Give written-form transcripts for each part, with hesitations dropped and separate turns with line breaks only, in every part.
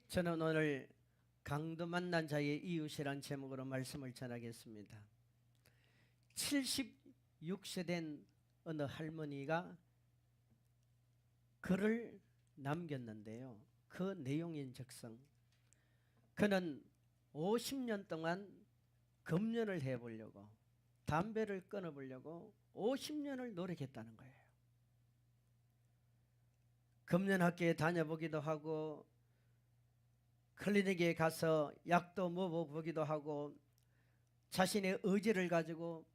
저는 오늘 강도 만난 자의 이웃이란 제목으로 말씀을 전하겠습니다. 76세 된 어느 할머니가 글을 남겼는데요. 그 내용인즉슨 그는 50년 동안 금연을 해보려고, 담배를 끊어보려고 50년을 노력했다는 거예요. 금연학교에 다녀보기도 하고 클리닉에 가서 약도 먹어보기도 하고 자신의 의지를 가지고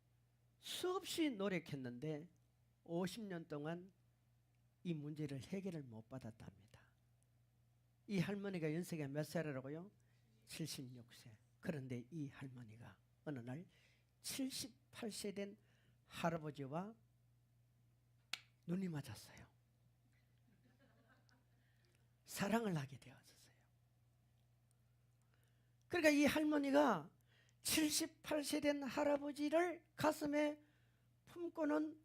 수없이 노력했는데 50년 동안 이 문제를 해결을 못 받았답니다. 이 할머니가 연세가 몇 살이라고요? 76세. 그런데 이 할머니가 어느 날 78세 된 할아버지와 눈이 맞았어요. 사랑을 하게 되었어요. 그러니까 이 할머니가 78세 된 할아버지를 가슴에 품고는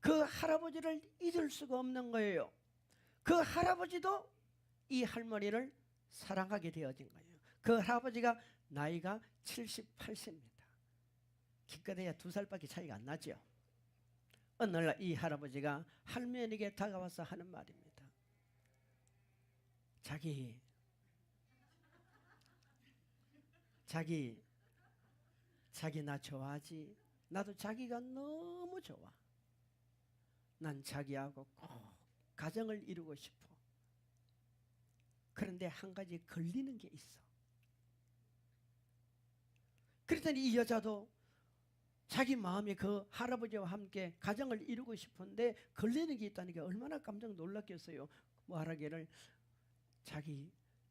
그 할아버지를 잊을 수가 없는 거예요. 그 할아버지도 이 할머니를 사랑하게 되어진 거예요. 그 할아버지가 나이가 78세입니다. 기껏해야 2살밖에 차이가 안 나죠. 어느 날 이 할아버지가 할머니에게 다가와서 하는 말입니다. 자기 나 좋아하지? 나도 자기가 너무 좋아. 난 자기하고 꼭 가정을 이루고 싶어. 그런데 한 가지 걸리는 게 있어. 그랬더니 이 여자도 자기 마음에 그 할아버지와 함께 가정을 이루고 싶은데 걸리는 게 있다는 게 얼마나 깜짝 놀랐겠어요. 뭐 하라기를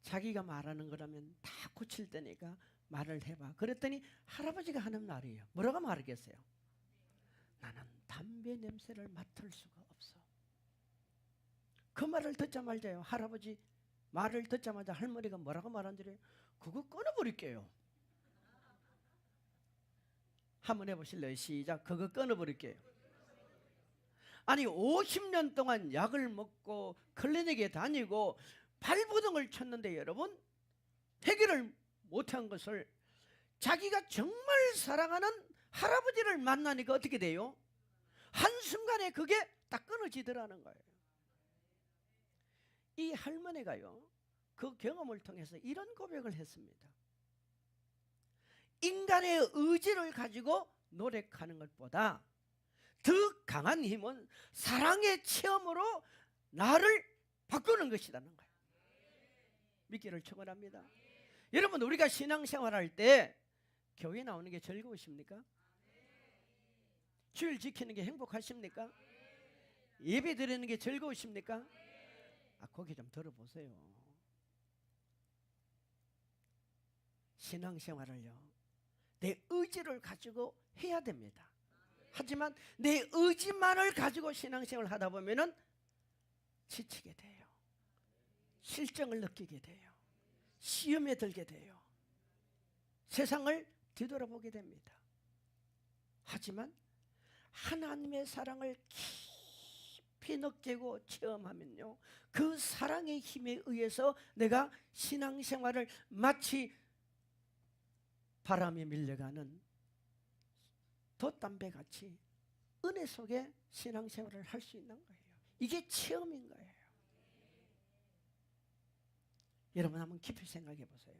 자기가 말하는 거라면 다 고칠 테니까 말을 해봐. 그랬더니 할아버지가 하는 말이에요. 뭐라고 말하겠어요? 나는 담배 냄새를 맡을 수가 없어. 그 말을 듣자마자요, 할아버지 말을 듣자마자 할머니가 뭐라고 말한 줄 알아요? 그거 끊어버릴게요. 한번 해보실래요? 시작. 그거 끊어버릴게요. 아니 50년 동안 약을 먹고 클리닉에 다니고 발버둥을 쳤는데 여러분, 해결을 못한 것을 자기가 정말 사랑하는 할아버지를 만나니까 어떻게 돼요? 한순간에 그게 딱 끊어지더라는 거예요. 이 할머니가요, 그 경험을 통해서 이런 고백을 했습니다. 인간의 의지를 가지고 노력하는 것보다 더 강한 힘은 사랑의 체험으로 나를 바꾸는 것이라는 거예요. 믿기를 축원합니다. 여러분, 우리가 신앙생활할 때 교회 나오는 게 즐거우십니까? 주일 지키는 게 행복하십니까? 예배 드리는 게 즐거우십니까? 고개 좀 들어보세요. 신앙생활을요, 내 의지를 가지고 해야 됩니다. 하지만 내 의지만을 가지고 신앙생활을 하다 보면은 지치게 돼요. 실정을 느끼게 돼요. 시험에 들게 돼요. 세상을 뒤돌아보게 됩니다. 하지만 하나님의 사랑을 깊이 느끼고 체험하면요, 그 사랑의 힘에 의해서 내가 신앙생활을 마치 바람에 밀려가는 돛담배같이 은혜 속에 신앙생활을 할 수 있는 거예요. 이게 체험인 거예요. 여러분 한번 깊이 생각해 보세요.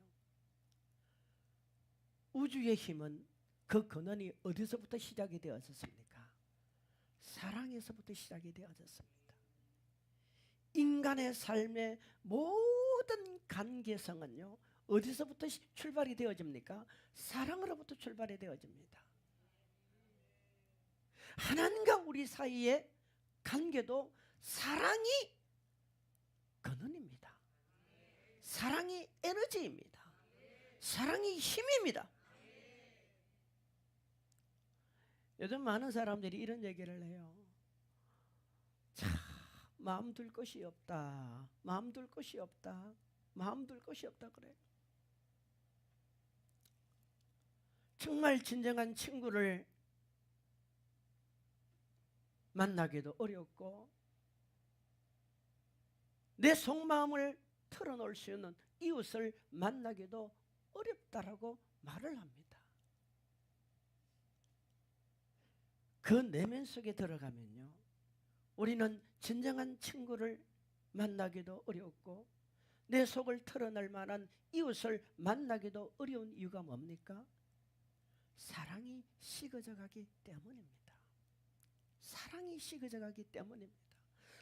우주의 힘은 그 근원이 어디서부터 시작이 되었습니까? 사랑에서부터 시작이 되어졌습니다. 인간의 삶의 모든 관계성은요, 어디서부터 출발이 되어집니까? 사랑으로부터 출발이 되어집니다. 하나님과 우리 사이의 관계도 사랑이 근원입니다. 사랑이 에너지입니다. 사랑이 힘입니다. 요즘 많은 사람들이 이런 얘기를 해요. 참 마음 둘 것이 없다. 마음 둘 것이 없다. 마음 둘 것이 없다 그래요. 정말 진정한 친구를 만나기도 어렵고 내 속마음을 털어놓을 수 있는 이웃을 만나기도 어렵다라고 말을 합니다. 그 내면 속에 들어가면요, 우리는 진정한 친구를 만나기도 어렵고 내 속을 털어낼 만한 이웃을 만나기도 어려운 이유가 뭡니까? 사랑이 식어져 가기 때문입니다. 사랑이 식어져 가기 때문입니다.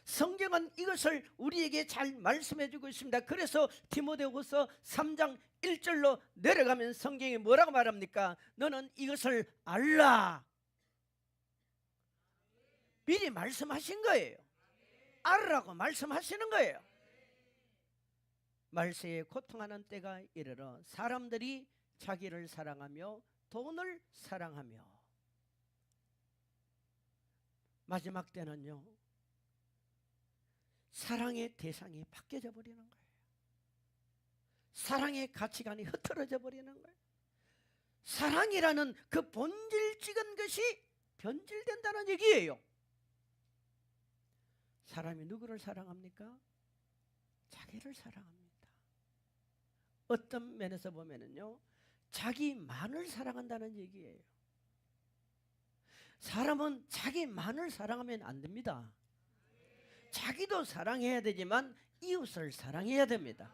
성경은 이것을 우리에게 잘 말씀해 주고 있습니다. 그래서 디모데후서 3장 1절로 내려가면 성경이 뭐라고 말합니까? 너는 이것을 알라. 미리 말씀하신 거예요. 알으라고 말씀하시는 거예요. 말세에 고통하는 때가 이르러 사람들이 자기를 사랑하며 돈을 사랑하며, 마지막 때는요, 사랑의 대상이 바뀌어져 버리는 거예요. 사랑의 가치관이 흐트러져 버리는 거예요. 사랑이라는 그 본질적인 것이 변질된다는 얘기예요. 사람이 누구를 사랑합니까? 자기를 사랑합니다. 어떤 면에서 보면은요, 자기만을 사랑한다는 얘기예요. 사람은 자기만을 사랑하면 안 됩니다. 자기도 사랑해야 되지만 이웃을 사랑해야 됩니다.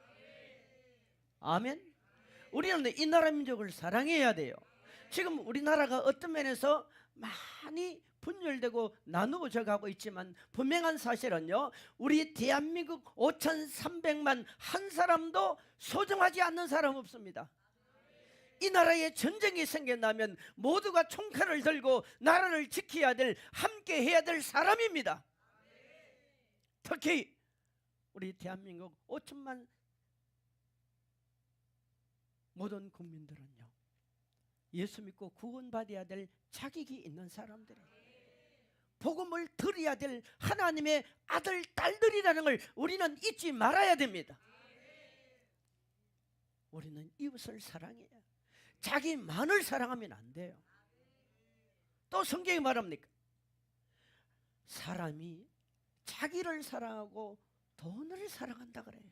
아멘. 우리는 이 나라 민족을 사랑해야 돼요. 지금 우리나라가 어떤 면에서 많이 분열되고 나누어져 가고 있지만 분명한 사실은요, 우리 대한민국 5,300만 한 사람도 소중하지 않는 사람 없습니다. 이 나라에 전쟁이 생겨나면 모두가 총칼을 들고 나라를 지켜야 될, 함께 해야 될 사람입니다. 특히 우리 대한민국 5천만 모든 국민들은요, 예수 믿고 구원받아야 될 자격이 있는 사람들이에요. 복음을 들어야 될 하나님의 아들, 딸들이라는 걸 우리는 잊지 말아야 됩니다. 우리는 이웃을 사랑해야, 자기만을 사랑하면 안 돼요. 또 성경이 말합니까? 사람이 자기를 사랑하고 돈을 사랑한다 그래요.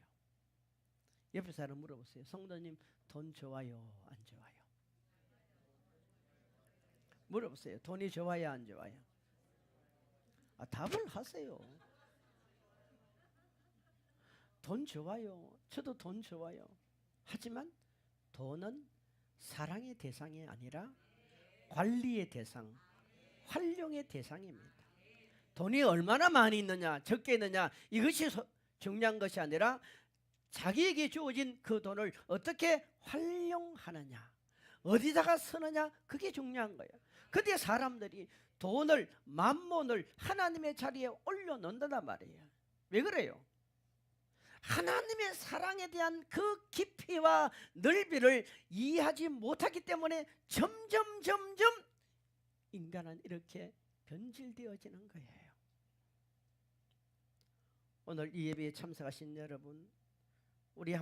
옆에 사람 물어보세요. 성도님, 돈 좋아요, 안 좋아요? 물어보세요. 돈이 좋아요, 안 좋아요? 답을 하세요. 돈 좋아요. 저도 돈 좋아요. 하지만 돈은 사랑의 대상이 아니라 관리의 대상, 활용의 대상입니다. 돈이 얼마나 많이 있느냐, 적게 있느냐, 이것이 중요한 것이 아니라 자기에게 주어진 그 돈을 어떻게 활용하느냐, 어디다가 쓰느냐, 그게 중요한 거예요. 근데 사람들이 돈을, 만몬을 하나님의 자리에 올려놓는단 말이에요. 왜 그래요? 하나님의 사랑에 대한 그 깊이와 넓이를 이해하지 못하기 때문에 점점 인간은 이렇게 변질되어지는 거예요. 오늘 이 예배에 참석하신 여러분, 우리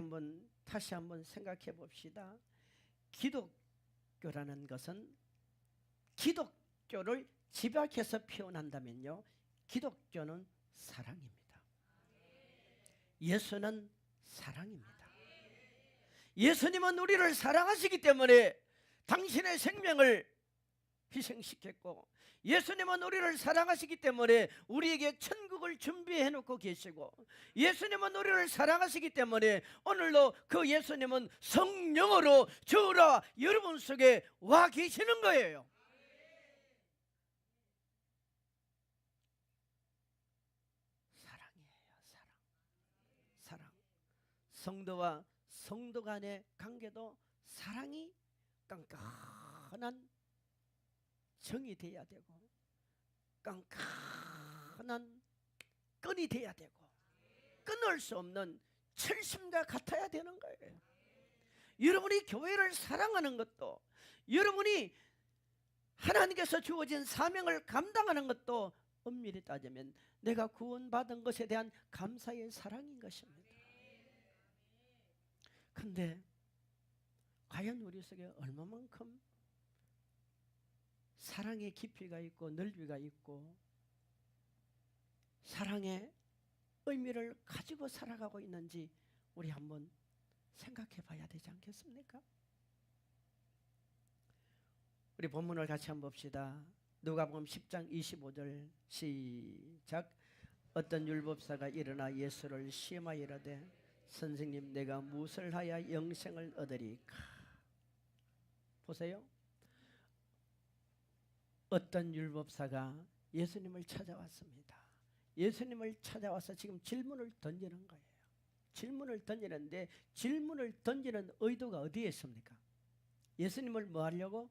다시 한번 생각해 봅시다. 기독교라는 것은, 기독교를 집약해서 표현한다면요, 기독교는 사랑입니다. 예수는 사랑입니다. 예수님은 우리를 사랑하시기 때문에 당신의 생명을 희생시켰고, 예수님은 우리를 사랑하시기 때문에 우리에게 천국을 준비해 놓고 계시고, 예수님은 우리를 사랑하시기 때문에 오늘도 그 예수님은 성령으로 저와 여러분 속에 와 계시는 거예요. 사랑이에요. 사랑. 성도와 성도 간의 관계도 사랑이 끈끈한 정이 돼야 되고, 끈끈한 끈이 돼야 되고, 끊을 수 없는 철심과 같아야 되는 거예요. 여러분이 교회를 사랑하는 것도, 여러분이 하나님께서 주어진 사명을 감당하는 것도 엄밀히 따지면 내가 구원받은 것에 대한 감사의 사랑인 것입니다. 근데 과연 우리 속에 얼마만큼 사랑의 깊이가 있고 넓이가 있고 사랑의 의미를 가지고 살아가고 있는지 우리 한번 생각해 봐야 되지 않겠습니까? 우리 본문을 같이 한번 봅시다. 누가복음 10장 25절 시작. 어떤 율법사가 일어나 예수를 시험하여 이르되 선생님, 내가 무엇을 하여 영생을 얻으리까? 보세요. 어떤 율법사가 예수님을 찾아왔습니다. 예수님을 찾아와서 지금 질문을 던지는 거예요. 질문을 던지는데 질문을 던지는 의도가 어디에 있습니까? 예수님을 뭐 하려고?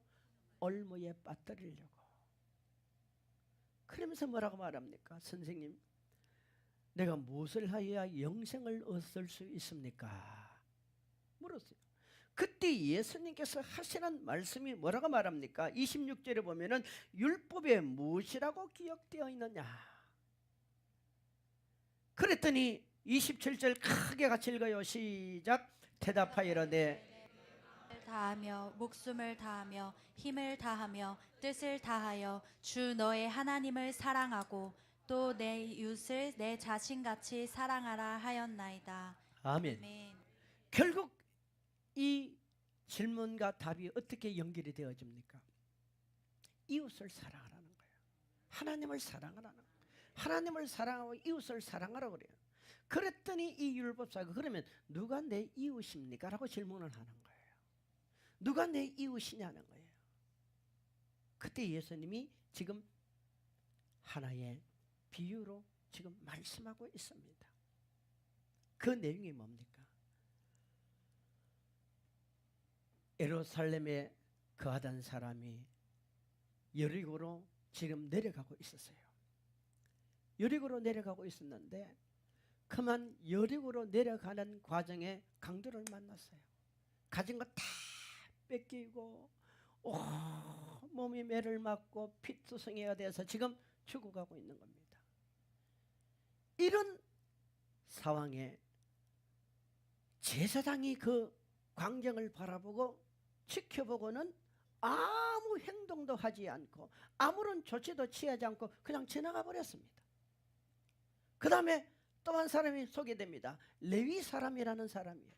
올무에 빠뜨리려고. 그러면서 뭐라고 말합니까? 선생님, 내가 무엇을 하여야 영생을 얻을 수 있습니까? 물었어요. 그때 예수님께서 하시는 말씀이 뭐라고 말합니까? 26절에 보면은 율법에 무엇이라고 기억되어 있느냐? 그랬더니 27절 크게 같이 읽어요. 시작. 대답하여 이르되
다하며 목숨을 다하며 힘을 다하며 뜻을 다하여 주 너의 하나님을 사랑하고 또 내 이웃을 내 자신같이 사랑하라 하였나이다.
아멘.
아멘.
결국 이 질문과 답이 어떻게 연결이 되어집니까? 이웃을 사랑하라는 거예요. 하나님을 사랑하라는 거예요. 하나님을 사랑하고 이웃을 사랑하라고 그래요. 그랬더니 이 율법사가 그러면 누가 내 이웃입니까? 라고 질문을 하는 거예요. 누가 내 이웃이냐는 거예요. 그때 예수님이 지금 하나의 비유로 지금 말씀하고 있습니다. 그 내용이 뭡니까? 예루살렘에 거하던 사람이 여리고로 지금 내려가고 있었어요. 여리고로 내려가고 있었는데 그만 여리고로 내려가는 과정에 강도를 만났어요. 가진 거 다 뺏기고 몸이 매를 맞고 피투성이가 돼서 지금 죽어가고 있는 겁니다. 이런 상황에 제사장이 그 광경을 바라보고 지켜보고는 아무 행동도 하지 않고 아무런 조치도 취하지 않고 그냥 지나가 버렸습니다. 그 다음에 또 한 사람이 소개됩니다. 레위 사람이라는 사람이에요.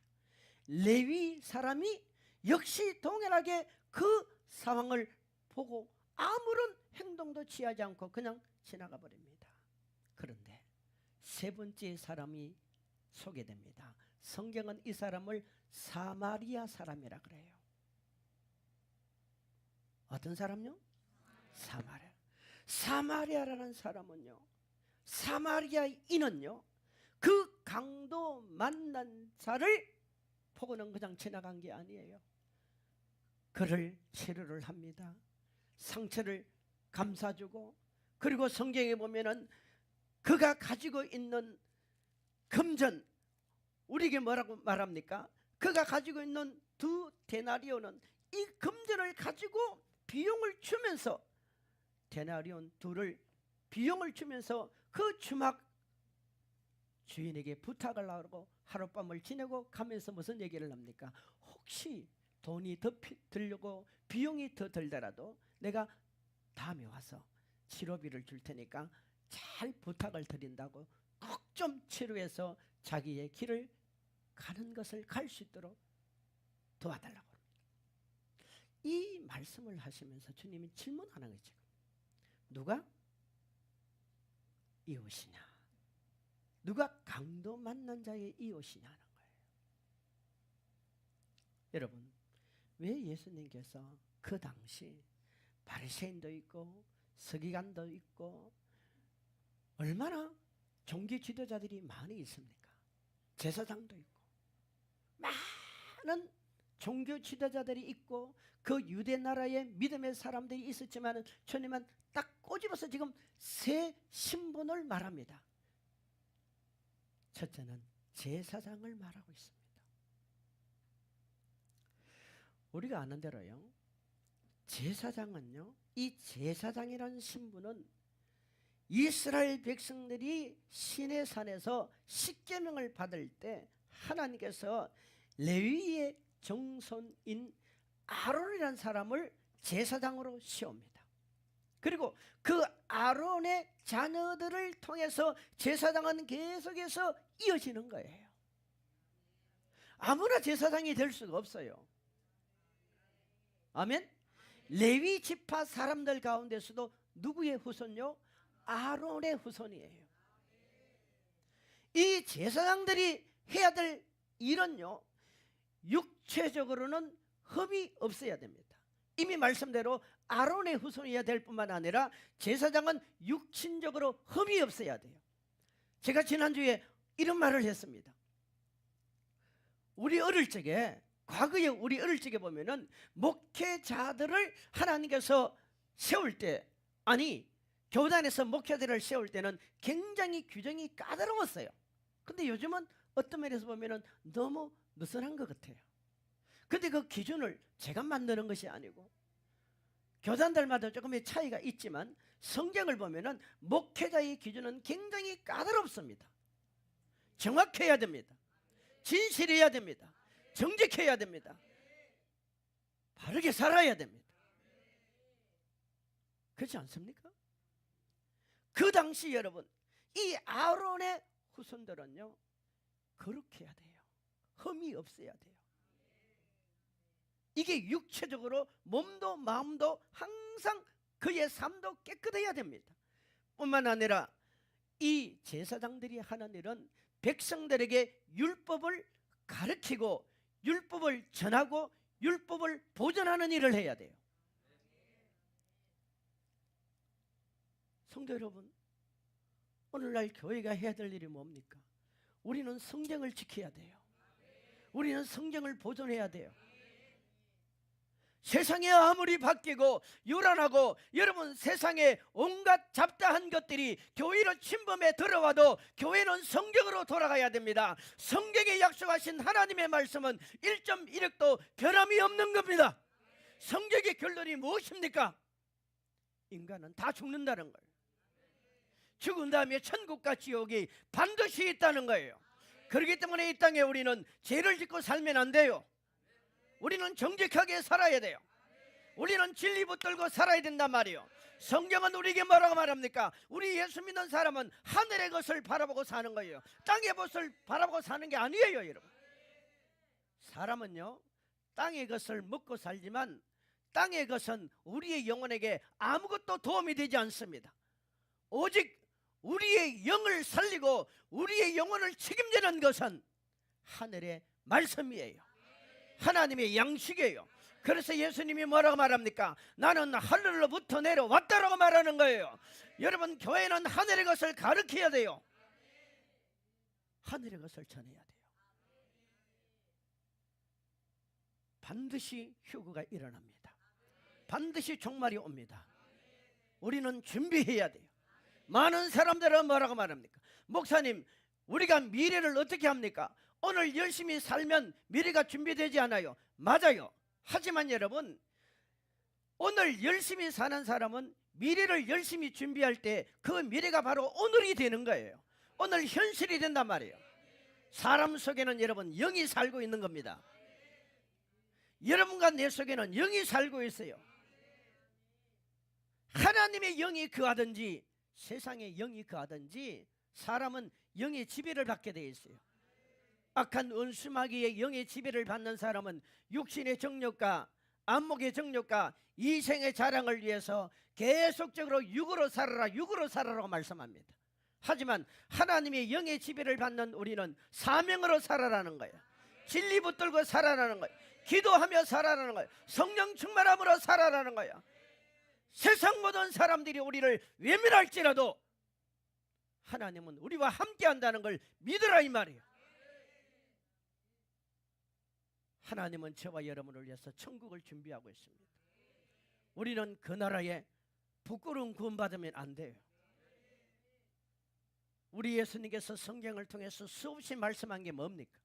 레위 사람이 역시 동일하게 그 상황을 보고 아무런 행동도 취하지 않고 그냥 지나가 버립니다. 그런데 세 번째 사람이 소개됩니다. 성경은 이 사람을 사마리아 사람이라 그래요. 어떤 사람요? 사마리아. 사마리아라는 사람은요, 사마리아인은요, 그 강도 만난 자를 보고는 그냥 지나간 게 아니에요. 그를 치료를 합니다. 상처를 감싸주고, 그리고 성경에 보면은 그가 가지고 있는 금전, 우리에게 뭐라고 말합니까? 그가 가지고 있는 2데나리온은 이 금전을 가지고 비용을 주면서, 데나리온 2를 비용을 주면서 그 주막 주인에게 부탁을 하고 하룻밤을 지내고 가면서 무슨 얘기를 합니까? 혹시 돈이 더 들려고 비용이 더 들더라도 내가 다음에 와서 치료비를 줄 테니까 잘 부탁을 드린다고 꼭 좀 치료해서 자기의 길을 가는 것을 갈 수 있도록 도와달라고 합니다. 이 말씀을 하시면서 주님이 질문하는 거죠. 누가 이웃이냐? 누가 강도 만난 자의 이웃이냐는 거예요. 여러분, 왜 예수님께서 그 당시 바리새인도 있고 서기관도 있고 얼마나 종교 지도자들이 많이 있습니까? 제사장도 있고 많은 종교 지도자들이 있고 그 유대 나라의 믿음의 사람들이 있었지만 주님은 딱 꼬집어서 지금 세 신분을 말합니다. 첫째는 제사장을 말하고 있습니다. 우리가 아는 대로요, 제사장은요, 이 제사장이라는 신분은 이스라엘 백성들이 시내산에서 십계명을 받을 때 하나님께서 레위의 정손인 아론이라는 사람을 제사장으로 세웁니다. 그리고 그 아론의 자녀들을 통해서 제사장은 계속해서 이어지는 거예요. 아무나 제사장이 될 수가 없어요. 아멘. 레위 지파 사람들 가운데서도 누구의 후손요? 아론의 후손이에요. 이 제사장들이 해야 될 일은요, 육체적으로는 흠이 없어야 됩니다. 이미 말씀대로 아론의 후손이어야 될 뿐만 아니라 제사장은 육신적으로 흠이 없어야 돼요. 제가 지난주에 이런 말을 했습니다. 우리 어릴 적에, 과거에 우리 어릴 적에 보면은 목회자들을 하나님께서 세울 때, 아니 교단에서 목회자들을 세울 때는 굉장히 규정이 까다로웠어요. 근데 요즘은 어떤 면에서 보면은 너무 느슨한 것 같아요. 근데 그 기준을 제가 만드는 것이 아니고 교단들마다 조금의 차이가 있지만 성경을 보면은 목회자의 기준은 굉장히 까다롭습니다. 정확해야 됩니다. 진실해야 됩니다. 정직해야 됩니다. 바르게 살아야 됩니다. 그렇지 않습니까? 그 당시 여러분, 이 아론의 후손들은요, 거룩해야 돼요. 흠이 없어야 돼요. 이게 육체적으로 몸도 마음도 항상 그의 삶도 깨끗해야 됩니다. 뿐만 아니라 이 제사장들이 하는 일은 백성들에게 율법을 가르치고 율법을 전하고 율법을 보존하는 일을 해야 돼요. 성도 여러분, 오늘날 교회가 해야 될 일이 뭡니까? 우리는 성경을 지켜야 돼요. 우리는 성경을 보존해야 돼요. 세상이 아무리 바뀌고 요란하고 여러분 세상에 온갖 잡다한 것들이 교회로 침범해 들어와도 교회는 성경으로 돌아가야 됩니다. 성경에 약속하신 하나님의 말씀은 1.1획도 변함이 없는 겁니다. 성경의 결론이 무엇입니까? 인간은 다 죽는다는 거예요. 죽은 다음에 천국과 지옥이 반드시 있다는 거예요. 그렇기 때문에 이 땅에 우리는 죄를 짓고 살면 안 돼요. 우리는 정직하게 살아야 돼요. 우리는 진리 붙들고 살아야 된단 말이에요. 성경은 우리에게 뭐라고 말합니까? 우리 예수 믿는 사람은 하늘의 것을 바라보고 사는 거예요. 땅의 것을 바라보고 사는 게 아니에요, 여러분. 사람은요, 땅의 것을 먹고 살지만 땅의 것은 우리의 영혼에게 아무것도 도움이 되지 않습니다. 오직 우리의 영을 살리고 우리의 영혼을 책임지는 것은 하늘의 말씀이에요. 하나님의 양식이에요. 그래서 예수님이 뭐라고 말합니까? 나는 하늘로부터 내려왔다라고 말하는 거예요. 여러분, 교회는 하늘의 것을 가르쳐야 돼요. 하늘의 것을 전해야 돼요. 반드시 휴거가 일어납니다. 반드시 종말이 옵니다. 우리는 준비해야 돼요. 많은 사람들은 뭐라고 말합니까? 목사님, 우리가 미래를 어떻게 합니까? 오늘 열심히 살면 미래가 준비되지 않아요. 맞아요. 하지만 여러분, 오늘 열심히 사는 사람은 미래를 열심히 준비할 때 그 미래가 바로 오늘이 되는 거예요. 오늘 현실이 된단 말이에요. 사람 속에는 여러분 영이 살고 있는 겁니다. 여러분과 내 속에는 영이 살고 있어요. 하나님의 영이 거하든지 세상의 영이 거하든지 사람은 영의 지배를 받게 되어 있어요. 악한 은수마귀의 영의 지배를 받는 사람은 육신의 정욕과 안목의 정욕과 이생의 자랑을 위해서 계속적으로 육으로 살아라, 육으로 살아라고 말씀합니다. 하지만 하나님의 영의 지배를 받는 우리는 사명으로 살아라는 거예요. 진리 붙들고 살아라는 거예요. 기도하며 살아라는 거예요. 성령 충만함으로 살아라는 거예요. 세상 모든 사람들이 우리를 외면할지라도 하나님은 우리와 함께 한다는 걸 믿으라 이 말이에요. 하나님은 저와 여러분을 위해서 천국을 준비하고 있습니다. 우리는 그 나라에 부끄러운 구원받으면 안 돼요. 우리 예수님께서 성경을 통해서 수없이 말씀한 게 뭡니까?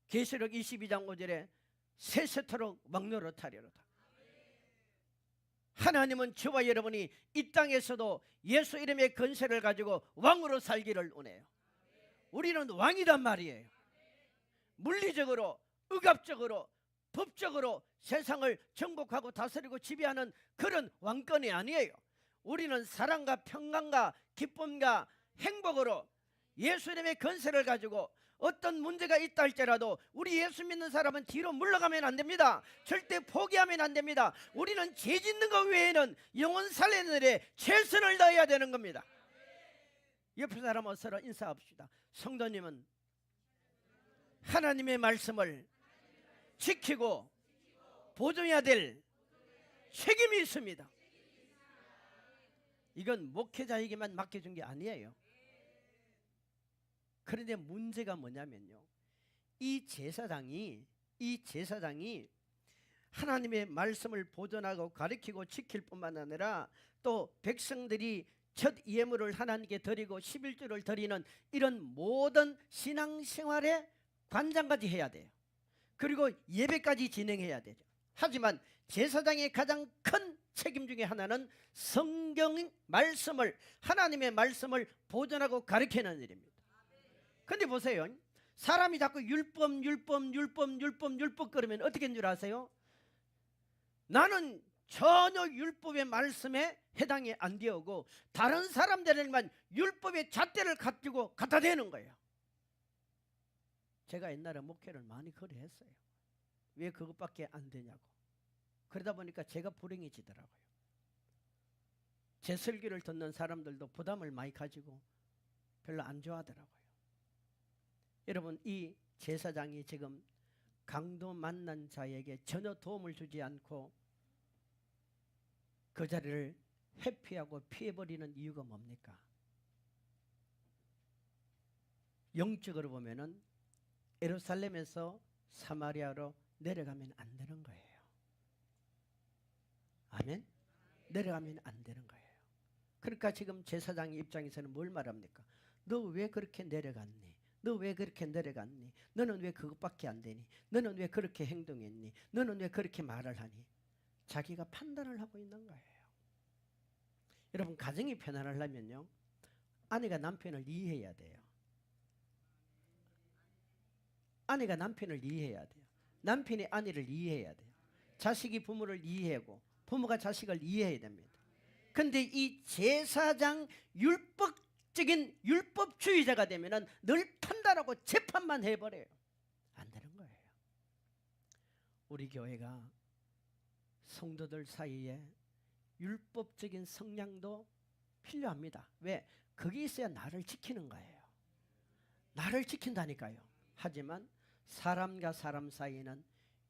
계시록 22장 5절에 세세토록 왕노릇하리로다. 하나님은 저와 여러분이 이 땅에서도 예수 이름의 권세를 가지고 왕으로 살기를 원해요. 우리는 왕이란 말이에요. 물리적으로, 의학적으로, 법적으로 세상을 정복하고 다스리고 지배하는 그런 왕권이 아니에요. 우리는 사랑과 평강과 기쁨과 행복으로 예수님의 권세를 가지고 어떤 문제가 있다 할지라도 우리 예수 믿는 사람은 뒤로 물러가면 안 됩니다. 절대 포기하면 안 됩니다. 우리는 죄 짓는 것 외에는 영혼 살리는 일에 최선을 다해야 되는 겁니다. 옆에 사람은 서로 인사합시다. 성도님은 하나님의 말씀을 지키고 보존해야 될 책임이 있습니다. 이건 목회자에게만 맡겨준 게 아니에요. 그런데 문제가 뭐냐면요, 이 제사장이 하나님의 말씀을 보존하고 가르치고 지킬 뿐만 아니라 또 백성들이 첫 예물을 하나님께 드리고 11조를 드리는 이런 모든 신앙생활의 관장까지 해야 돼요. 그리고 예배까지 진행해야 되죠. 하지만 제사장의 가장 큰 책임 중에 하나는 성경 말씀을, 하나님의 말씀을 보존하고 가르치는 일입니다. 근데 보세요, 사람이 자꾸 율법 그러면 어떻게 된 줄 아세요? 나는 전혀 율법의 말씀에 해당이 안 되고 다른 사람들만 율법의 잣대를 가지고 갖다 대는 거예요. 제가 옛날에 목회를 많이 거래했어요. 왜 그것밖에 안 되냐고. 그러다 보니까 제가 불행해지더라고요. 제 설교를 듣는 사람들도 부담을 많이 가지고 별로 안 좋아하더라고요. 여러분, 이 제사장이 지금 강도 만난 자에게 전혀 도움을 주지 않고 그 자리를 회피하고 피해버리는 이유가 뭡니까? 영적으로 보면은 예루살렘에서 사마리아로 내려가면 안 되는 거예요. 아멘? 내려가면 안 되는 거예요. 그러니까 지금 제사장의 입장에서는 뭘 말합니까? 너 왜 그렇게 내려갔니? 너 왜 그렇게 내려갔니? 너는 왜 그것밖에 안 되니? 너는 왜 그렇게 행동했니? 너는 왜 그렇게 말을 하니? 자기가 판단을 하고 있는 거예요. 여러분, 가정이 편안하려면요, 아내가 남편을 이해해야 돼요. 아내가 남편을 이해해야 돼요. 남편이 아내를 이해해야 돼요. 자식이 부모를 이해하고 부모가 자식을 이해해야 됩니다. 근데 이 제사장 율법적인 율법주의자가 되면은 늘 판단하고 재판만 해버려요. 안 되는 거예요. 우리 교회가 성도들 사이에 율법적인 성량도 필요합니다. 왜? 그게 있어야 나를 지키는 거예요. 나를 지킨다니까요. 하지만 사람과 사람 사이에는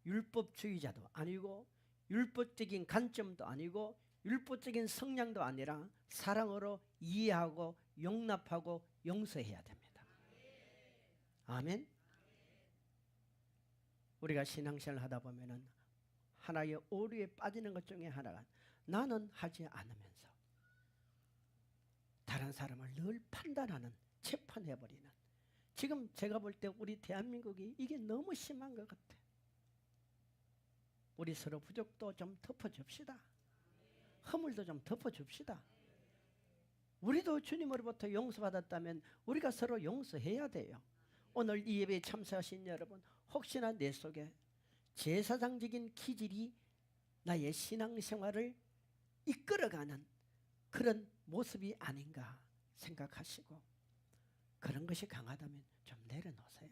율법주의자도 아니고 율법적인 관점도 아니고 율법적인 성량도 아니라 사랑으로 이해하고 용납하고 용서해야 됩니다. 아멘. 우리가 신앙생활을 하다 보면은 하나의 오류에 빠지는 것 중에 하나가, 나는 하지 않으면서 다른 사람을 늘 판단하는, 재판해버리는. 지금 제가 볼 때 우리 대한민국이 이게 너무 심한 것 같아. 우리 서로 부족도 좀 덮어줍시다. 허물도 좀 덮어줍시다. 우리도 주님으로부터 용서받았다면 우리가 서로 용서해야 돼요. 오늘 이 예배에 참석하신 여러분, 혹시나 내 속에 제사장적인 기질이 나의 신앙생활을 이끌어가는 그런 모습이 아닌가 생각하시고, 그런 것이 강하다면 좀 내려놓으세요.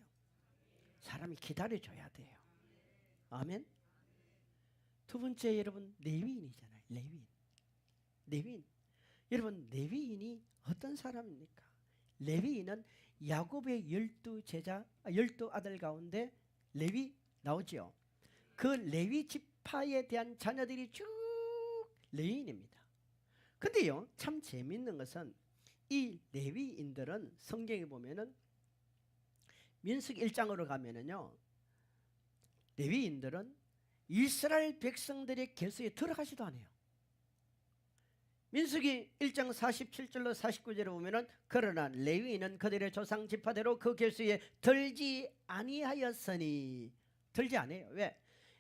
사람이 기다려줘야 돼요. 아멘. 두 번째, 여러분, 레위인이잖아요. 레위인. 여러분, 레위인이 어떤 사람입니까? 레위인은 야곱의 12 아들 가운데 레위 나오죠. 그 레위 지파에 대한 자녀들이 쭉 레위인입니다. 근데요, 참 재밌는 것은 이 레위인들은 성경에 보면은 민수기 1장으로 가면은요, 레위인들은 이스라엘 백성들의 계수에 들어가지도 않아요. 민수기 1장 47절로 49절에 보면은, 그러나 레위인은 그들의 조상 지파대로 그 계수에 들지 아니하였으니. 들지 않아요. 왜?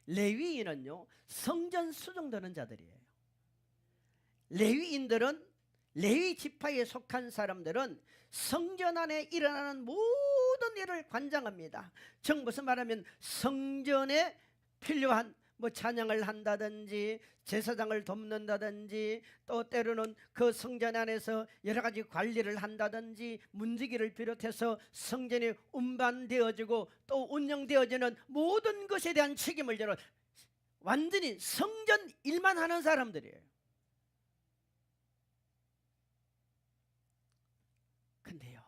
레위인은요, 성전 수종드는 자들이에요. 레위인들은, 레위 지파에 속한 사람들은 성전 안에 일어나는 모든 일을 관장합니다. 즉 무슨 말하면 성전에 필요한 뭐 찬양을 한다든지 제사장을 돕는다든지 또 때로는 그 성전 안에서 여러 가지 관리를 한다든지 문지기를 비롯해서 성전이 운반되어지고 또 운영되어지는 모든 것에 대한 책임을 져는 완전히 성전 일만 하는 사람들이에요. 근데요,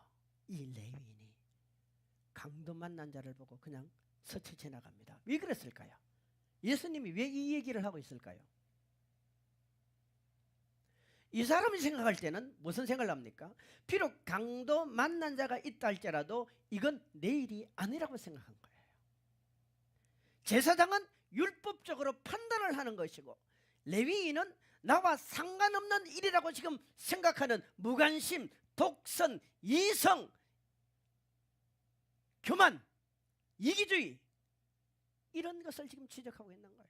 이 레위인이 강도 만난 자를 보고 그냥 스쳐 지나갑니다. 왜 그랬을까요? 예수님이 왜 이 얘기를 하고 있을까요? 이 사람이 생각할 때는 무슨 생각을 합니까? 비록 강도 만난 자가 있다 할지라도 이건 내 일이 아니라고 생각한 거예요. 제사장은 율법적으로 판단을 하는 것이고 레위인은 나와 상관없는 일이라고 지금 생각하는 무관심, 독선, 이성, 교만, 이기주의 이런 것을 지금 지적하고 있는 거예요.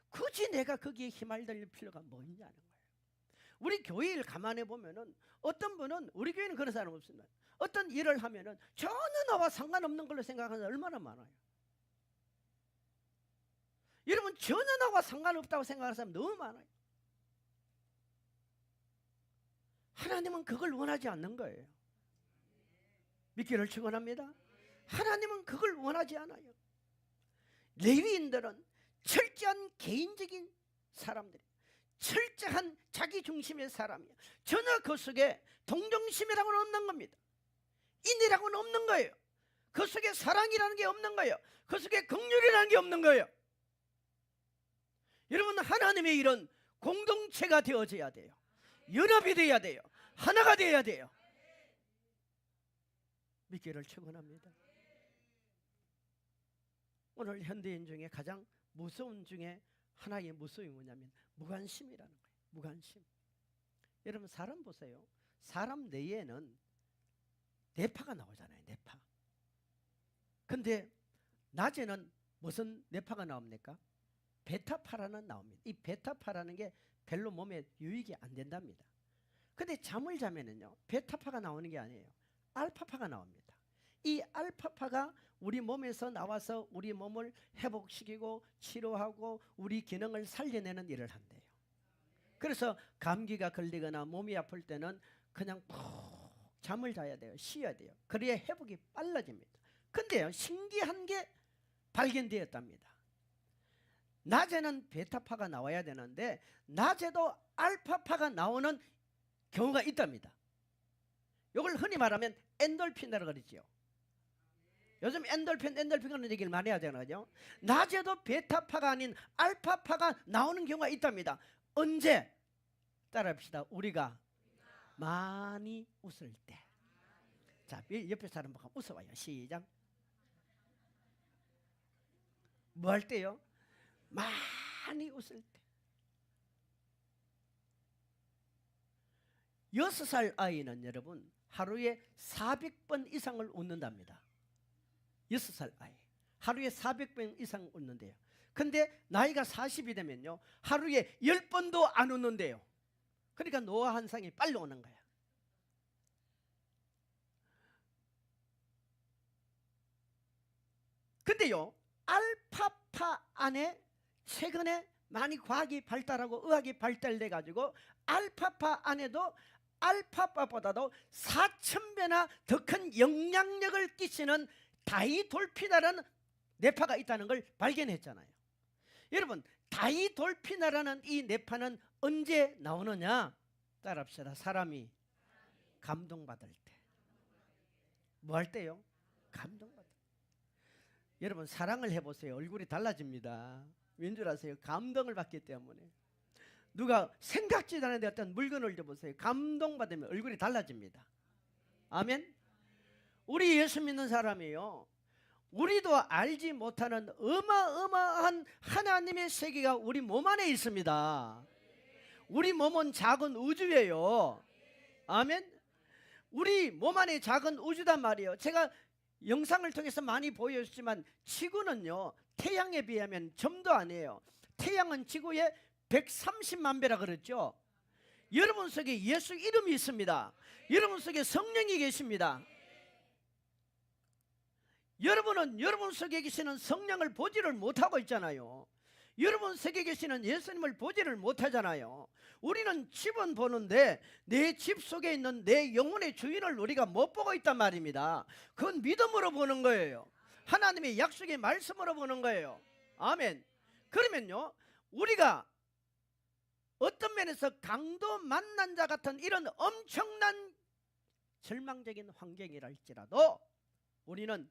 굳이 내가 거기에 힘을 필요가 뭐 있냐는 거예요. 우리 교회를 감안해 보면은 어떤 분은 우리 교회는 그런 사람 없습니다. 어떤 일을 하면은 전혀 나와 상관없는 걸로 생각하는 사람 얼마나 많아요. 여러분 전혀 나와 상관없다고 생각하는 사람 너무 많아요. 하나님은 그걸 원하지 않는 거예요. 믿기를 축원합니다. 하나님은 그걸 원하지 않아요. 레위인들은 철저한 개인적인 사람들이 철저한 자기 중심의 사람이에요. 전혀 그 속에 동정심이라고는 없는 겁니다. 인이라고는 없는 거예요. 그 속에 사랑이라는 게 없는 거예요. 그 속에 긍휼이라는 게 없는 거예요. 여러분 하나님의 일은 공동체가 되어져야 돼요. 연합이 되어야 돼요. 하나가 되어야 돼요. 믿기를 축원합니다. 오늘 현대인 중에 가장 무서운 중에 하나의 무서움이 뭐냐면 무관심이라는 거예요. 무관심. 여러분 사람 보세요. 사람 뇌에는 뇌파가 나오잖아요. 뇌파. 근데 낮에는 무슨 뇌파가 나옵니까? 베타파라는 나옵니다. 이 베타파라는 게 별로 몸에 유익이 안 된답니다. 근데 잠을 자면은요 베타파가 나오는 게 아니에요. 알파파가 나옵니다. 이 알파파가 우리 몸에서 나와서 우리 몸을 회복시키고 치료하고 우리 기능을 살려내는 일을 한대요. 그래서 감기가 걸리거나 몸이 아플 때는 그냥 푹 잠을 자야 돼요. 쉬어야 돼요. 그래야 회복이 빨라집니다. 근데요 신기한 게 발견되었답니다. 낮에는 베타파가 나와야 되는데 낮에도 알파파가 나오는 경우가 있답니다. 이걸 흔히 말하면 엔돌핀이라고 그러죠. 요즘 엔돌핀 얘기를 많이 하잖아요. 낮에도 베타파가 아닌 알파파가 나오는 경우가 있답니다. 언제? 따라합시다. 우리가 많이 웃을 때. 자, 옆에 사람 보고 웃어봐요. 시작. 뭐 할 때요? 많이 웃을 때. 6살 아이는 여러분 하루에 400번 이상을 웃는답니다. 6살 아이 하루에 400번 이상 웃는데요. 근데 나이가 40이 되면요 하루에 10번도 안 웃는데요. 그러니까 노화 현상이 빨리 오는 거야. 근데요 알파파 안에 최근에 많이 과학이 발달하고 의학이 발달돼 가지고 알파파 안에도 알파파보다도 4,000배나 더 큰 영향력을 끼치는 다이돌피나라는 뇌파가 있다는 걸 발견했잖아요. 여러분 다이돌피나라는 이 뇌파는 언제 나오느냐? 따라합시다. 사람이 감동받을 때. 뭐 할 때요? 감동받을 때. 여러분 사랑을 해보세요. 얼굴이 달라집니다. 왠 줄 아세요? 감동을 받기 때문에. 누가 생각지도 않은 어떤 물건을 줘보세요. 감동받으면 얼굴이 달라집니다. 아멘. 우리 예수 믿는 사람이요 우리도 알지 못하는 어마어마한 하나님의 세계가 우리 몸 안에 있습니다. 우리 몸은 작은 우주예요. 아멘. 우리 몸 안에 작은 우주단 말이에요. 제가 영상을 통해서 많이 보여줬지만 지구는요 태양에 비하면 점도 아니에요. 태양은 지구의 130만 배라 그랬죠. 여러분 속에 예수 이름이 있습니다. 여러분 속에 성령이 계십니다. 여러분은 여러분 속에 계시는 성령을 보지를 못하고 있잖아요. 여러분 속에 계시는 예수님을 보지를 못하잖아요. 우리는 집은 보는데 내 집 속에 있는 내 영혼의 주인을 우리가 못 보고 있단 말입니다. 그건 믿음으로 보는 거예요. 하나님의 약속의 말씀으로 보는 거예요. 아멘. 그러면요, 우리가 어떤 면에서 강도 만난 자 같은 이런 엄청난 절망적인 환경이랄지라도 우리는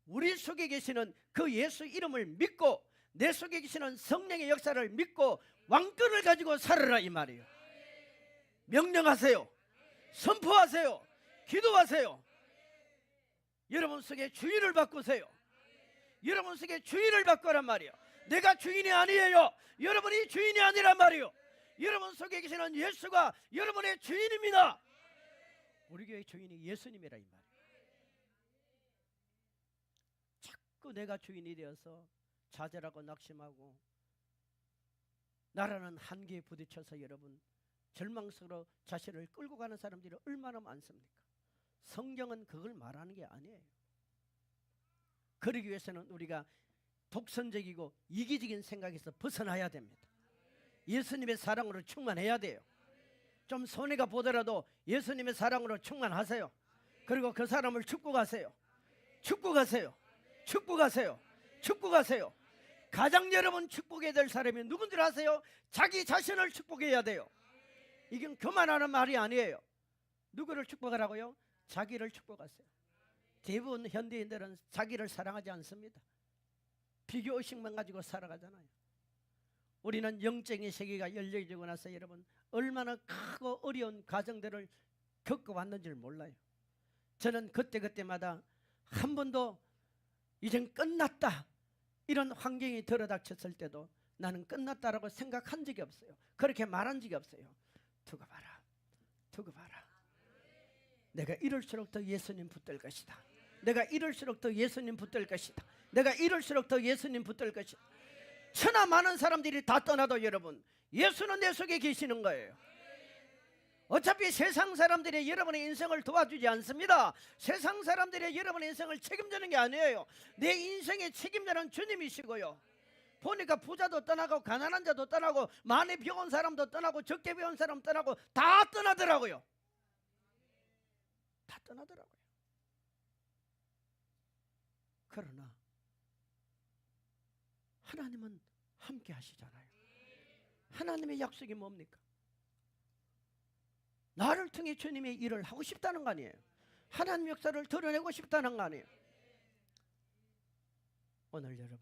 우리 속에 계시는 그 예수 이름을 믿고 내 속에 계시는 성령의 역사를 믿고 왕권을 가지고 살아라 이 말이에요. 명령하세요. 선포하세요. 기도하세요. 여러분 속에 주인을 바꾸세요. 여러분 속에 주인을 바꾸란 말이에요. 내가 주인이 아니에요. 여러분이 주인이 아니란 말이에요. 여러분 속에 계시는 예수가 여러분의 주인입니다. 우리 교회 주인이 예수님이라 이 말이에요. 자꾸 내가 주인이 되어서 좌절하고 낙심하고 나라는 한계에 부딪혀서 여러분 절망스러워 자신을 끌고 가는 사람들이 얼마나 많습니까? 성경은 그걸 말하는 게 아니에요. 그러기 위해서는 우리가 독선적이고 이기적인 생각에서 벗어나야 됩니다. 예수님의 사랑으로 충만해야 돼요. 좀 손해가 보더라도 예수님의 사랑으로 충만하세요. 그리고 그 사람을 축복하세요. 축복하세요. 축복하세요. 축복하세요. 가장 여러분 축복해야 될 사람이 누군지 아세요? 자기 자신을 축복해야 돼요. 이건 그만하는 말이 아니에요. 누구를 축복하라고요? 자기를 축복하세요. 대부분 현대인들은 자기를 사랑하지 않습니다. 비교의식만 가지고 살아가잖아요. 우리는 영적인 세계가 열려지고 나서 여러분 얼마나 크고 어려운 과정들을 겪어왔는지를 몰라요. 저는 그때마다 한 번도 이젠 끝났다 이런 환경이 들어닥쳤을 때도 나는 끝났다라고 생각한 적이 없어요. 그렇게 말한 적이 없어요. 두고 봐라. 두고 봐라. 내가 이럴수록 더 예수님 붙들 것이다. 내가 이럴수록 더 예수님 붙들 것이다. 내가 이럴수록 더 예수님 붙들 것이다. 천하 많은 사람들이 다 떠나도 여러분 예수는 내 속에 계시는 거예요. 어차피 세상 사람들이 여러분의 인생을 도와주지 않습니다. 세상 사람들이 여러분의 인생을 책임지는 게 아니에요. 내 인생의 책임자는 주님이시고요. 보니까 부자도 떠나고 가난한 자도 떠나고 많이 배운 사람도 떠나고 적게 배운 사람 떠나고 다 떠나더라고요. 다 떠나더라고요. 그러나 하나님은 함께 하시잖아요. 하나님의 약속이 뭡니까? 나를 통해 주님의 일을 하고 싶다는 거 아니에요. 하나님 역사를 드러내고 싶다는 거 아니에요. 오늘 여러분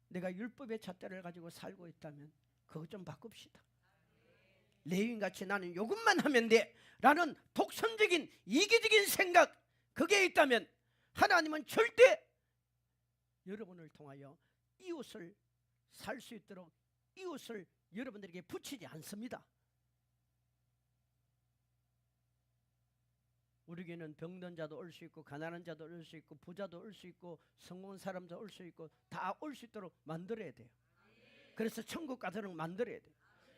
내가 율법의 잣대를 가지고 살고 있다면 그것 좀 바꿉시다. 레위인같이 나는 이것만 하면 돼 라는 독선적인 이기적인 생각 그게 있다면 하나님은 절대 여러분을 통하여 이웃을 살 수 있도록 이웃을 여러분들에게 붙이지 않습니다. 우리 교회는 병든 자도 올 수 있고 가난한 자도 올 수 있고 부자도 올 수 있고 성공한 사람도 올 수 있고 다 올 수 있도록 만들어야 돼요. 그래서 천국 가도록 만들어야 돼요.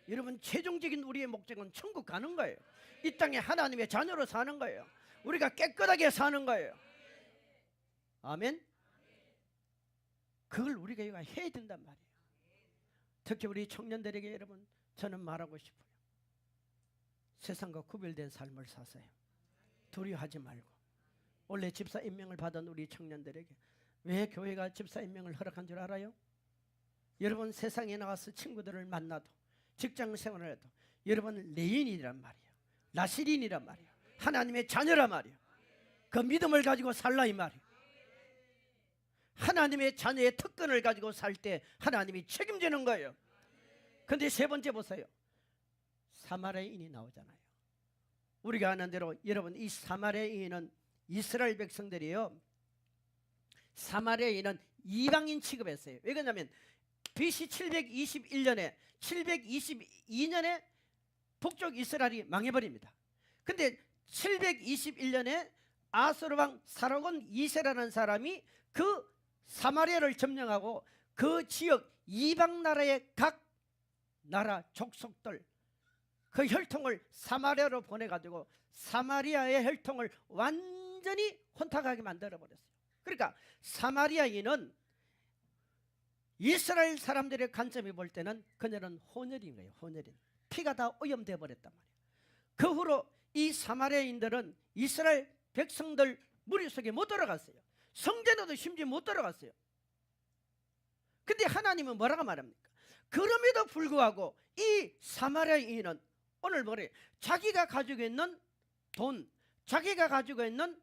여러분 최종적인 우리의 목적은 천국 가는 거예요. 이 땅에 하나님의 자녀로 사는 거예요. 우리가 깨끗하게 사는 거예요. 아멘. 그걸 우리가 해야 된단 말이에요. 특히 우리 청년들에게 여러분 저는 말하고 싶어요. 세상과 구별된 삶을 사세요. 두려워하지 말고. 원래 집사 임명을 받은 우리 청년들에게 왜 교회가 집사 임명을 허락한 줄 알아요? 여러분 세상에 나가서 친구들을 만나도 직장 생활을 해도 여러분 레인이란 말이에요. 나시린이란 말이에요. 하나님의 자녀란 말이에요. 그 믿음을 가지고 살라 이 말이에요. 하나님의 자녀의 특권을 가지고 살 때 하나님이 책임지는 거예요. 그런데 세 번째 보세요. 사마리아인이 나오잖아요. 우리가 아는 대로 여러분 이 사마리아인은 이스라엘 백성들이에요. 사마리아인은 이방인 취급했어요. 왜 그러냐면 BC 722년에 북쪽 이스라엘이 망해버립니다. 근데 721년에 아수르 왕 사라곤 2세라는 사람이 그 사마리아를 점령하고 그 지역 이방 나라의 각 나라 족속들 그 혈통을 사마리아로 보내가지고 사마리아의 혈통을 완전히 혼탁하게 만들어버렸어요. 그러니까 사마리아인은 이스라엘 사람들의 관점이 볼 때는 그녀는 혼혈인 거예요. 혼혈인. 피가 다 오염돼 버렸단 말이에요. 그 후로 이 사마리아인들은 이스라엘 백성들 무리 속에 못 들어갔어요. 성전에도 심지어 못 들어갔어요. 근데 하나님은 뭐라고 말합니까? 그럼에도 불구하고 이 사마리아인은 오늘 뭐래요? 자기가 가지고 있는 돈, 자기가 가지고 있는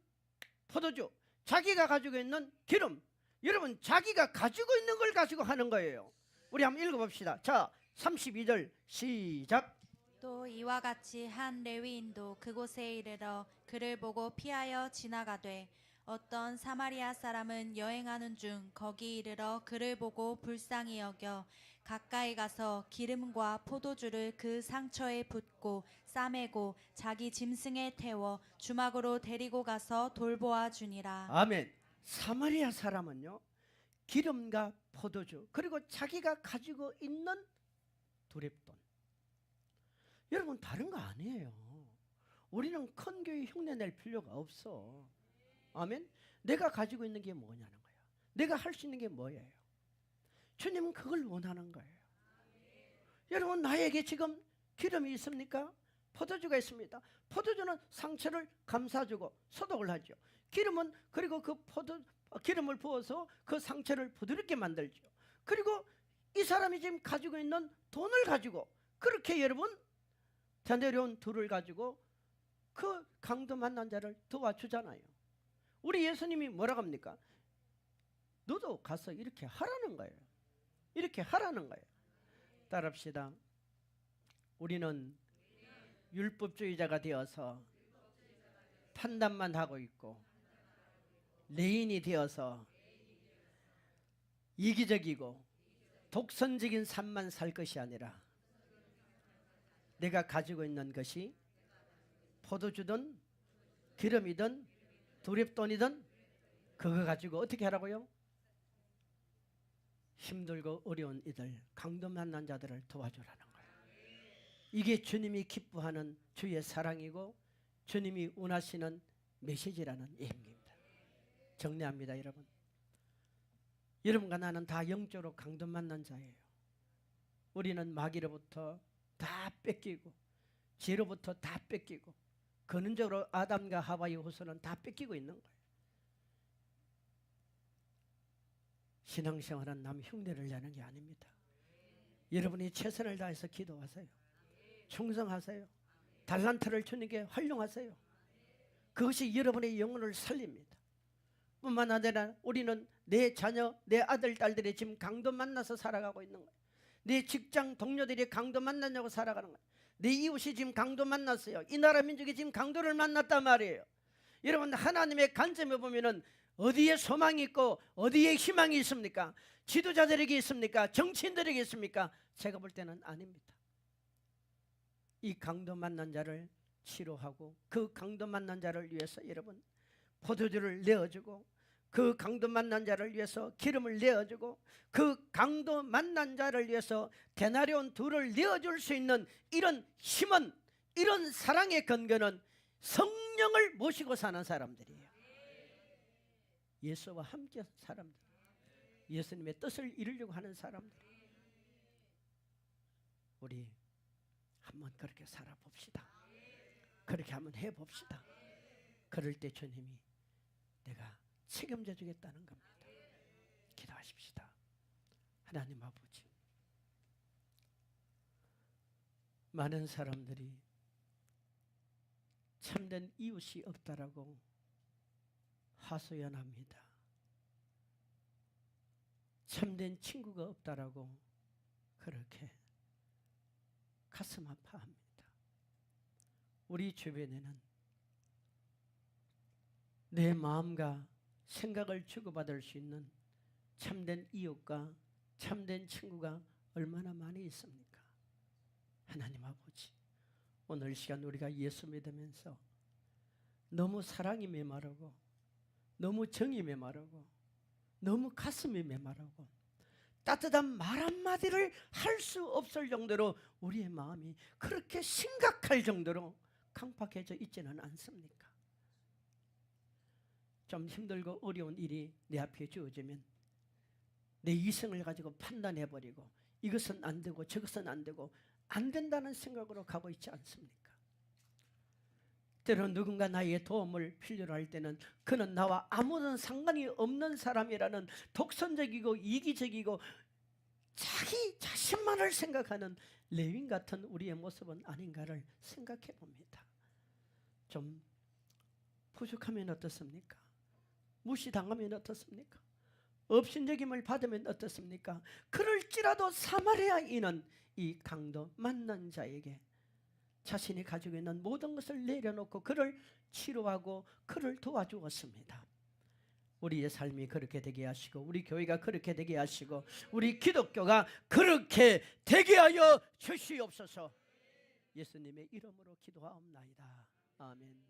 포도주, 자기가 가지고 있는 기름, 여러분 자기가 가지고 있는 걸 가지고 하는 거예요. 우리 한번 읽어봅시다. 자, 32절 시작.
또 이와 같이 한 레위인도 그곳에 이르러 그를 보고 피하여 지나가되 어떤 사마리아 사람은 여행하는 중 거기 이르러 그를 보고 불쌍히 여겨 가까이 가서 기름과 포도주를 그 상처에 붓고 싸매고 자기 짐승에 태워 주막으로 데리고 가서 돌보아 주니라.
아멘. 사마리아 사람은요, 기름과 포도주 그리고 자기가 가지고 있는 두렙돈, 여러분 다른 거 아니에요. 우리는 큰 교회 흉내 낼 필요가 없어. 아멘. 내가 가지고 있는 게 뭐냐는 거야. 내가 할 수 있는 게 뭐예요? 주님은 그걸 원하는 거예요. 여러분 나에게 지금 기름이 있습니까? 포도주가 있습니다. 포도주는 상처를 감싸주고 소독을 하죠. 기름은 그리고 그 기름을 부어서 그 상처를 부드럽게 만들죠. 그리고 이 사람이 지금 가지고 있는 돈을 가지고 그렇게 여러분 대내려온 둘을 가지고 그 강도 만난 자를 도와주잖아요. 우리 예수님이 뭐라고 합니까? 너도 가서 이렇게 하라는 거예요. 이렇게 하라는 거예요. 따라합시다. 우리는 율법주의자가 되어서 판단만 하고 있고 레인이 되어서 이기적이고 독선적인 삶만 살 것이 아니라 내가 가지고 있는 것이 포도주든 기름이든 두렙돈이든 그거 가지고 어떻게 하라고요? 힘들고 어려운 이들, 강도 만난 자들을 도와주라는 거예요. 이게 주님이 기뻐하는 주의 사랑이고 주님이 원하시는 메시지라는 얘기입니다. 정리합니다, 여러분. 여러분과 나는 다 영적으로 강도 만난 자예요. 우리는 마귀로부터 다 뺏기고 죄로부터 다 뺏기고 근원적으로 아담과 하와의 후손은 다 뺏기고 있는 거예요. 신앙생활은 남 흉내를 내는 게 아닙니다. 여러분이 최선을 다해서 기도하세요. 충성하세요. 달란트를 주님께 활용하세요. 그것이 여러분의 영혼을 살립니다. 뿐만 아니라 우리는 내 자녀, 내 아들, 딸들이 지금 강도 만나서 살아가고 있는 거예요. 내 직장 동료들이 강도 만나냐고 살아가는 거예요. 내 이웃이 지금 강도 만났어요. 이 나라 민족이 지금 강도를 만났단 말이에요. 여러분 하나님의 관점에 보면은 어디에 소망이 있고 어디에 희망이 있습니까? 지도자들에게 있습니까? 정치인들에게 있습니까? 제가 볼 때는 아닙니다. 이 강도 만난 자를 치료하고 그 강도 만난 자를 위해서 여러분 포도주를 내어주고 그 강도 만난 자를 위해서 기름을 내어주고 그 강도 만난 자를 위해서 데나리온 둘을 내어줄 수 있는 이런 힘은, 이런 사랑의 근거는 성령을 모시고 사는 사람들이에요. 예수와 함께 사람들, 예수님의 뜻을 이루려고 하는 사람들. 우리 한번 그렇게 살아봅시다. 그렇게 한번 해봅시다. 그럴 때 주님이 내가 책임져 주겠다는 겁니다. 기도하십시다. 하나님 아버지, 많은 사람들이 참된 이웃이 없다라고 하소연합니다. 참된 친구가 없다라고 그렇게 가슴 아파합니다. 우리 주변에는 내 마음과 생각을 주고받을 수 있는 참된 이웃과 참된 친구가 얼마나 많이 있습니까? 하나님 아버지, 오늘 시간 우리가 예수 믿으면서 너무 사랑이 메마르고 너무 정이 메마르고 너무 가슴이 메마르고 따뜻한 말 한마디를 할 수 없을 정도로 우리의 마음이 그렇게 심각할 정도로 강팍해져 있지는 않습니까? 좀 힘들고 어려운 일이 내 앞에 주어지면 내 이성을 가지고 판단해버리고 이것은 안 되고 저것은 안 되고 안 된다는 생각으로 가고 있지 않습니까? 때로 누군가 나의 도움을 필요로 할 때는 그는 나와 아무런 상관이 없는 사람이라는 독선적이고 이기적이고 자기 자신만을 생각하는 레윈 같은 우리의 모습은 아닌가를 생각해 봅니다. 좀 부족하면 어떻습니까? 무시당하면 어떻습니까? 업신여김을 받으면 어떻습니까? 그럴지라도 사마리아인은 이 강도 만난 자에게 자신이 가지고 있는 모든 것을 내려놓고 그를 치료하고 그를 도와주었습니다. 우리의 삶이 그렇게 되게 하시고 우리 교회가 그렇게 되게 하시고 우리 기독교가 그렇게 되게 하여 주시옵소서. 예수님의 이름으로 기도하옵나이다. 아멘.